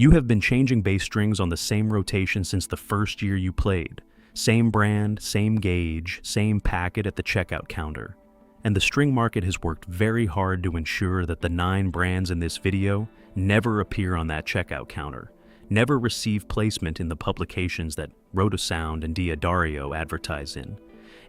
You have been changing bass strings on the same rotation since the first year you played. Same brand, same gauge, same packet at the checkout counter. And the string market has worked very hard to ensure that the 9 brands in this video never appear on that checkout counter, never receive placement in the publications that Roundwound and D'Addario advertise in,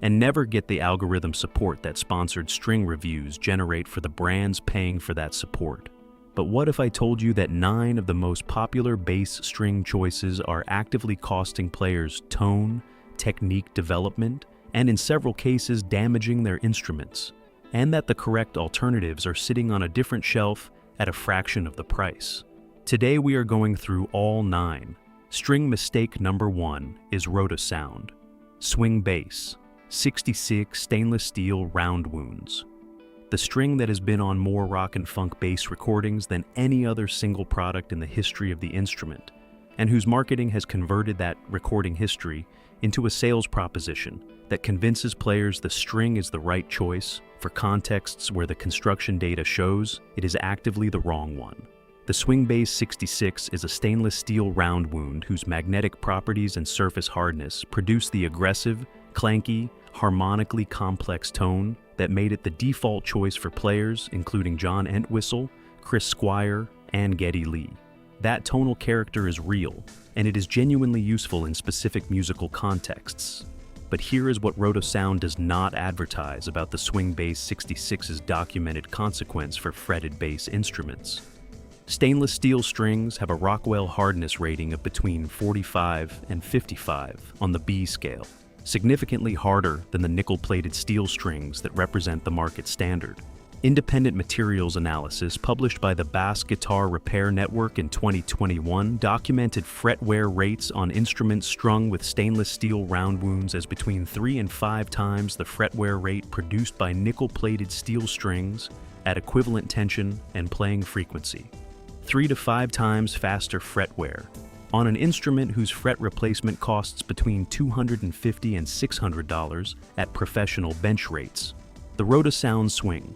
and never get the algorithm support that sponsored string reviews generate for the brands paying for that support. But what if I told you that 9 of the most popular bass string choices are actively costing players tone, technique development, and in several cases damaging their instruments, and that the correct alternatives are sitting on a different shelf at a fraction of the price? Today we are going through all 9. String mistake number 1 is Roundwound. Swing bass, 66 stainless steel Roundwounds. The string that has been on more rock and funk bass recordings than any other single product in the history of the instrument, and whose marketing has converted that recording history into a sales proposition that convinces players the string is the right choice for contexts where the construction data shows it is actively the wrong one. The Swing Bass 66 is a stainless steel Roundwound whose magnetic properties and surface hardness produce the aggressive, clanky, harmonically complex tone that made it the default choice for players including John Entwistle, Chris Squire, and Geddy Lee. That tonal character is real, and it is genuinely useful in specific musical contexts. But here is what Roundwound does not advertise about the Swing Bass 66's documented consequence for fretted bass instruments. Stainless steel strings have a Rockwell hardness rating of between 45 and 55 on the B scale, significantly harder than the nickel-plated steel strings that represent the market standard. Independent materials analysis published by the Bass Guitar Repair Network in 2021 documented fret wear rates on instruments strung with stainless steel Roundwounds as between 3 and 5 times the fret wear rate produced by nickel-plated steel strings at equivalent tension and playing frequency. 3 to 5 times faster fret wear on an instrument whose fret replacement costs between $250 and $600 at professional bench rates. The Roundwound Swing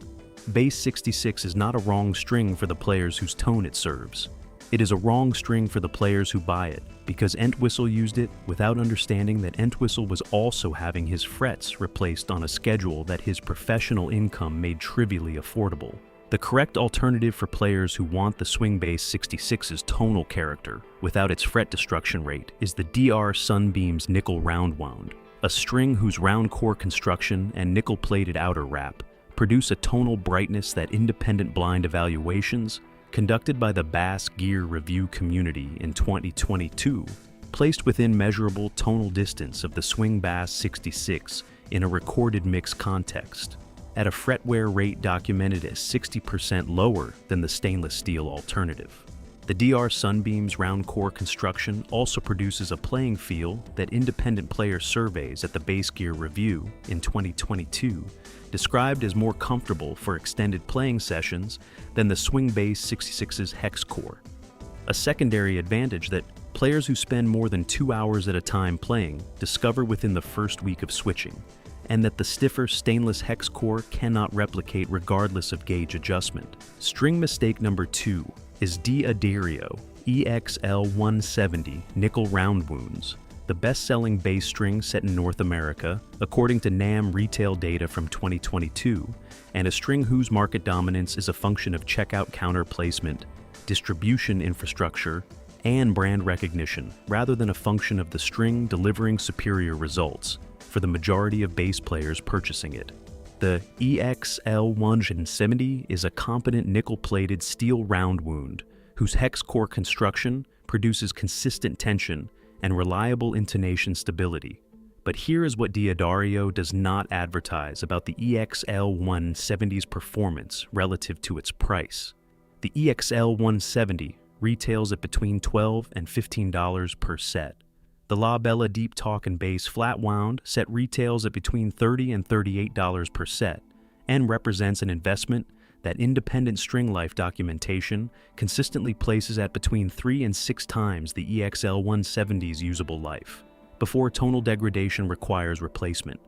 Bass 66 is not a wrong string for the players whose tone it serves. It is a wrong string for the players who buy it, because Entwistle used it without understanding that Entwistle was also having his frets replaced on a schedule that his professional income made trivially affordable. The correct alternative for players who want the Swing Bass 66's tonal character without its fret destruction rate is the DR Sunbeam's Nickel Roundwound, a string whose round core construction and nickel-plated outer wrap produce a tonal brightness that independent blind evaluations conducted by the Bass Gear Review community in 2022 placed within measurable tonal distance of the Swing Bass 66 in a recorded mix context, at a fret wear rate documented as 60% lower than the stainless steel alternative. The DR Sunbeam's round core construction also produces a playing feel that independent player surveys at the Bass Gear Review in 2022 described as more comfortable for extended playing sessions than the Swing Bass 66's hex core. A secondary advantage that players who spend more than 2 hours at a time playing discover within the first week of switching, and that the stiffer stainless hex core cannot replicate regardless of gauge adjustment. String mistake number 2 is D'Addario EXL 170 Nickel Roundwounds, the best-selling bass string set in North America, according to NAMM retail data from 2022, and a string whose market dominance is a function of checkout counter placement, distribution infrastructure, and brand recognition, rather than a function of the string delivering superior results for the majority of bass players purchasing it. The EXL 170 is a competent nickel-plated steel Roundwound whose hex core construction produces consistent tension and reliable intonation stability. But here is what D'Addario does not advertise about the EXL 170's performance relative to its price. The EXL 170 retails at between $12 and $15 per set. The La Bella Deep Talk and Bass Flatwound set retails at between $30 and $38 per set and represents an investment that independent string life documentation consistently places at between 3 and 6 times the EXL 170's usable life, before tonal degradation requires replacement,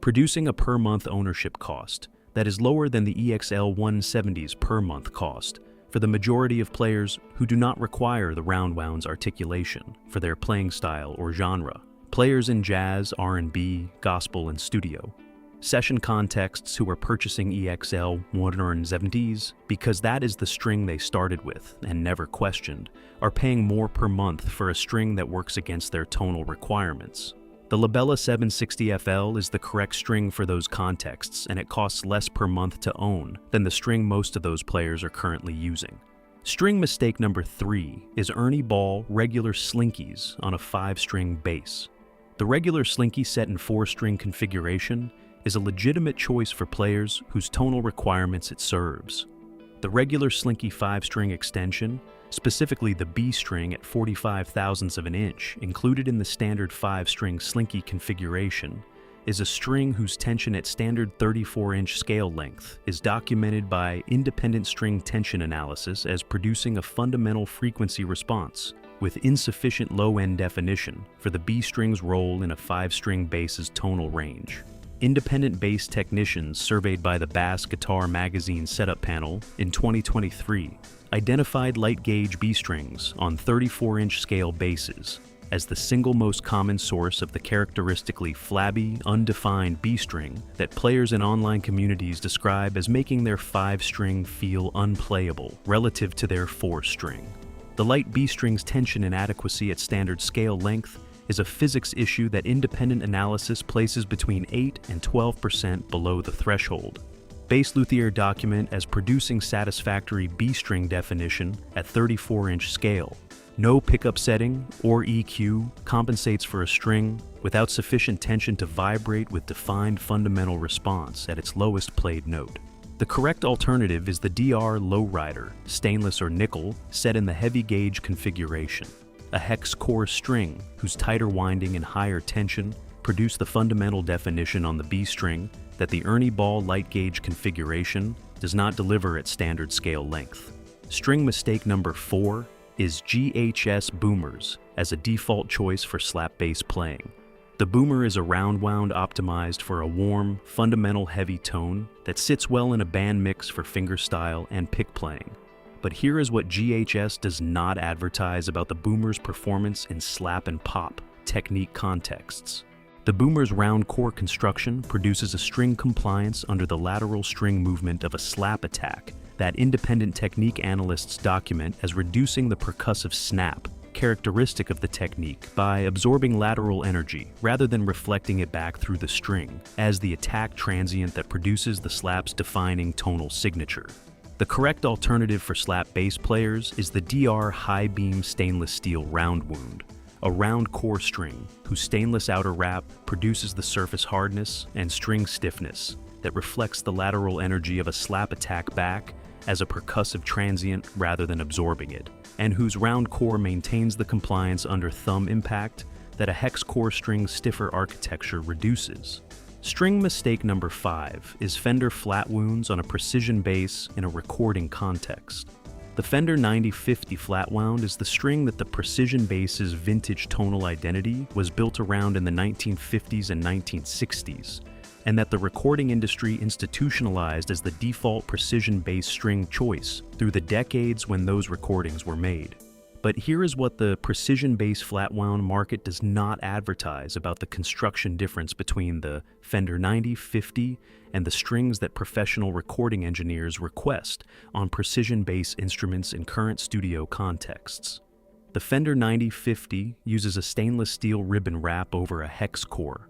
producing a per-month ownership cost that is lower than the EXL 170's per-month cost, for the majority of players who do not require the Roundwound's articulation for their playing style or genre. Players in jazz, R&B, gospel, and studio. Session contexts who are purchasing EXL 170s because that is the string they started with and never questioned, are paying more per month for a string that works against their tonal requirements. The Labella 760FL is the correct string for those contexts, and it costs less per month to own than the string most of those players are currently using. String mistake number 3 is Ernie Ball regular slinkies on a 5-string bass. The regular slinky set in 4-string configuration is a legitimate choice for players whose tonal requirements it serves. The regular slinky 5-string extension, specifically the B string at 45 thousandths of an inch, included in the standard 5-string slinky configuration, is a string whose tension at standard 34-inch scale length is documented by independent string tension analysis as producing a fundamental frequency response with insufficient low-end definition for the B string's role in a 5-string bass's tonal range. Independent bass technicians surveyed by the Bass Guitar Magazine Setup Panel in 2023 identified light gauge B strings on 34-inch scale basses as the single most common source of the characteristically flabby, undefined B string that players in online communities describe as making their 5-string feel unplayable relative to their 4-string. The light B string's tension inadequacy at standard scale length is a physics issue that independent analysis places between 8 and 12% below the threshold. Bass luthier document as producing satisfactory B string definition at 34-inch scale. No pickup setting or EQ compensates for a string without sufficient tension to vibrate with defined fundamental response at its lowest played note. The correct alternative is the DR Lowrider, stainless or nickel, set in the heavy gauge configuration. A hex core string whose tighter winding and higher tension produce the fundamental definition on the B string that the Ernie Ball light gauge configuration does not deliver at standard scale length. String mistake number 4 is GHS boomers as a default choice for slap bass playing. The boomer is a Roundwound optimized for a warm, fundamental heavy tone that sits well in a band mix for fingerstyle and pick playing. But here is what GHS does not advertise about the boomer's performance in slap and pop technique contexts. The boomer's round core construction produces a string compliance under the lateral string movement of a slap attack that independent technique analysts document as reducing the percussive snap characteristic of the technique by absorbing lateral energy rather than reflecting it back through the string as the attack transient that produces the slap's defining tonal signature. The correct alternative for slap bass players is the DR high beam stainless steel Roundwound, a round core string whose stainless outer wrap produces the surface hardness and string stiffness that reflects the lateral energy of a slap attack back as a percussive transient rather than absorbing it, and whose round core maintains the compliance under thumb impact that a hex core string's stiffer architecture reduces. String mistake number 5 is Fender flatwounds on a precision bass in a recording context. The Fender 9050 flatwound is the string that the precision bass's vintage tonal identity was built around in the 1950s and 1960s, and that the recording industry institutionalized as the default precision bass string choice through the decades when those recordings were made. But here is what the precision bass flatwound market does not advertise about the construction difference between the Fender 9050 and the strings that professional recording engineers request on precision bass instruments in current studio contexts. The Fender 9050 uses a stainless steel ribbon wrap over a hex core,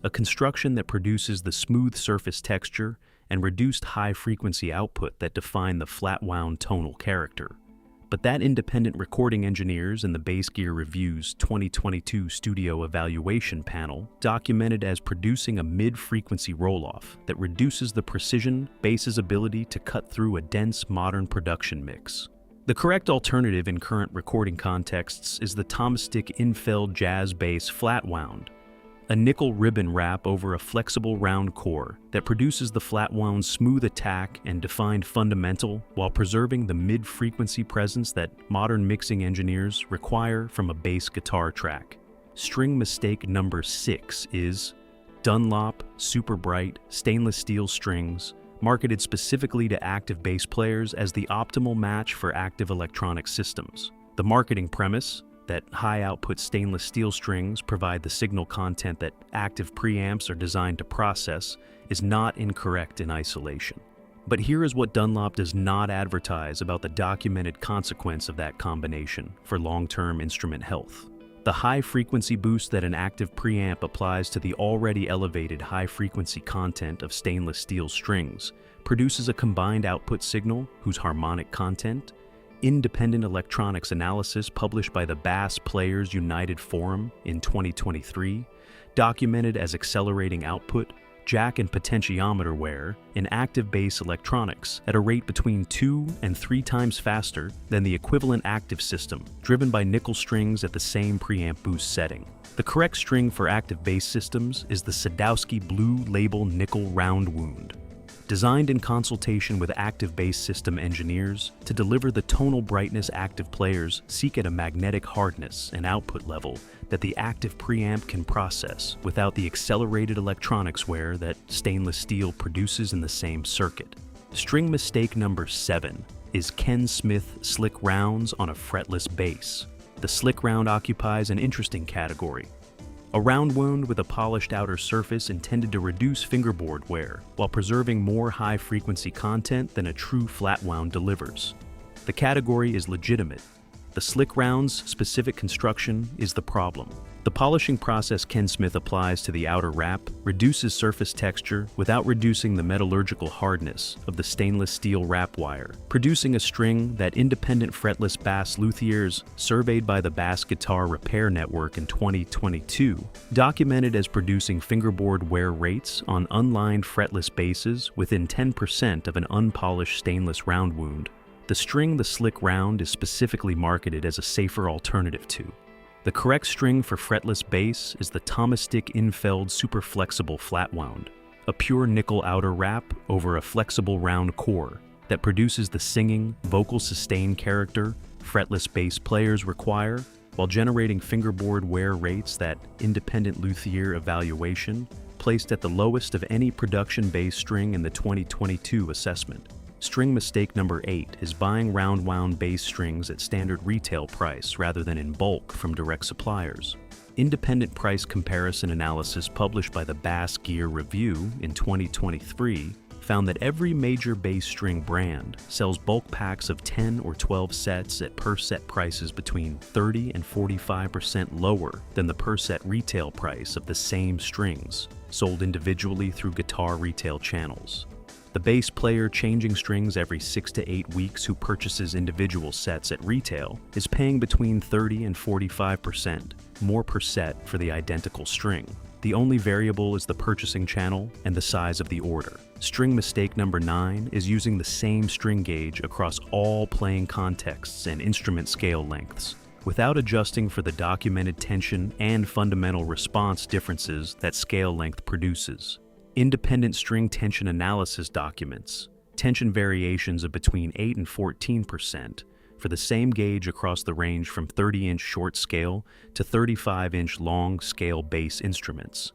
a construction that produces the smooth surface texture and reduced high-frequency output that define the flatwound tonal character. But that independent recording engineers in the Bass Gear Review's 2022 Studio Evaluation Panel documented as producing a mid-frequency roll-off that reduces the precision bass's ability to cut through a dense modern production mix. The correct alternative in current recording contexts is the Thomastic Infeld Jazz Bass Flatwound, a nickel ribbon wrap over a flexible round core that produces the flatwound's smooth attack and defined fundamental while preserving the mid-frequency presence that modern mixing engineers require from a bass guitar track. String mistake number 6 is Dunlop Super Bright stainless steel strings marketed specifically to active bass players as the optimal match for active electronic systems. The marketing premise, that high-output stainless steel strings provide the signal content that active preamps are designed to process, is not incorrect in isolation. But here is what Dunlop does not advertise about the documented consequence of that combination for long-term instrument health. The high-frequency boost that an active preamp applies to the already elevated high-frequency content of stainless steel strings produces a combined output signal whose harmonic content, independent electronics analysis published by the Bass Players United Forum in 2023, documented as accelerating output, jack and potentiometer wear in active bass electronics at a rate between 2 and 3 times faster than the equivalent active system, driven by nickel strings at the same preamp boost setting. The correct string for active bass systems is the Sadowski Blue Label Nickel Roundwound. Designed in consultation with active bass system engineers to deliver the tonal brightness active players seek at a magnetic hardness and output level that the active preamp can process without the accelerated electronics wear that stainless steel produces in the same circuit. String mistake number 7 is Ken Smith slick rounds on a fretless bass. The slick round occupies an interesting category. A round wound with a polished outer surface intended to reduce fingerboard wear while preserving more high-frequency content than a true flat wound delivers. The category is legitimate. The slick round's specific construction is the problem. The polishing process Ken Smith applies to the outer wrap reduces surface texture without reducing the metallurgical hardness of the stainless steel wrap wire, producing a string that independent fretless bass luthiers, surveyed by the Bass Guitar Repair Network in 2022, documented as producing fingerboard wear rates on unlined fretless basses within 10% of an unpolished stainless round wound. The string the slick round is specifically marketed as a safer alternative to. The correct string for fretless bass is the Thomas Dick Infeld Super Flexible Flatwound, a pure nickel outer wrap over a flexible round core that produces the singing, vocal sustain character fretless bass players require while generating fingerboard wear rates that independent luthier evaluation placed at the lowest of any production bass string in the 2022 assessment. String mistake number 8 is buying round-wound bass strings at standard retail price rather than in bulk from direct suppliers. Independent price comparison analysis published by the Bass Gear Review in 2023 found that every major bass string brand sells bulk packs of 10 or 12 sets at per set prices between 30 and 45% lower than the per set retail price of the same strings, sold individually through guitar retail channels. The bass player changing strings every 6 to 8 weeks who purchases individual sets at retail is paying between 30 and 45% more per set for the identical string. The only variable is the purchasing channel and the size of the order. String mistake number 9 is using the same string gauge across all playing contexts and instrument scale lengths, without adjusting for the documented tension and fundamental response differences that scale length produces. Independent string tension analysis documents tension variations of between 8 and 14% for the same gauge across the range from 30-inch short scale to 35-inch long scale bass instruments.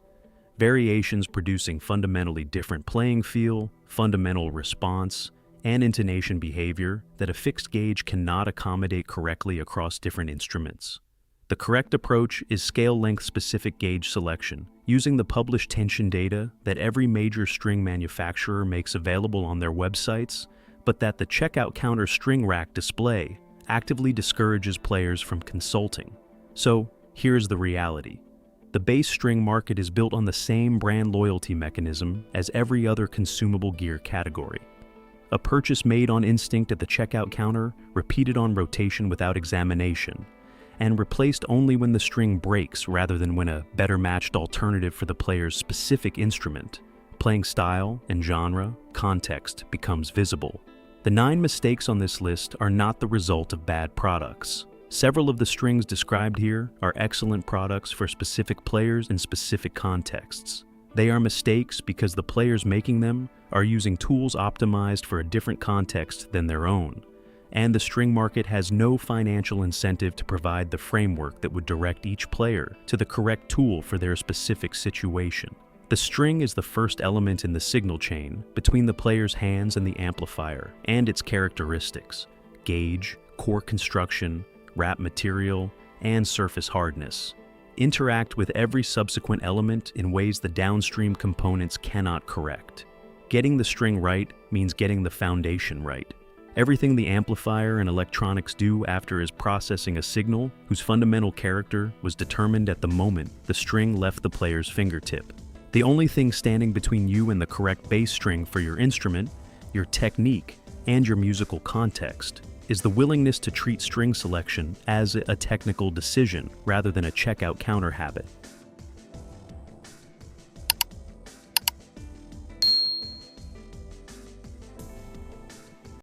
Variations producing fundamentally different playing feel, fundamental response, and intonation behavior that a fixed gauge cannot accommodate correctly across different instruments. The correct approach is scale length specific gauge selection, using the published tension data that every major string manufacturer makes available on their websites, but that the checkout counter string rack display actively discourages players from consulting. So, here's the reality. The bass string market is built on the same brand loyalty mechanism as every other consumable gear category. A purchase made on instinct at the checkout counter, repeated on rotation without examination, and replaced only when the string breaks rather than when a better matched alternative for the player's specific instrument, playing style and genre, context becomes visible. The 9 mistakes on this list are not the result of bad products. Several of the strings described here are excellent products for specific players in specific contexts. They are mistakes because the players making them are using tools optimized for a different context than their own, and the string market has no financial incentive to provide the framework that would direct each player to the correct tool for their specific situation. The string is the first element in the signal chain between the player's hands and the amplifier, and its characteristics: gauge, core construction, wrap material, and surface hardness interact with every subsequent element in ways the downstream components cannot correct. Getting the string right means getting the foundation right. Everything the amplifier and electronics do after is processing a signal whose fundamental character was determined at the moment the string left the player's fingertip. The only thing standing between you and the correct bass string for your instrument, your technique, and your musical context is the willingness to treat string selection as a technical decision rather than a checkout counter habit.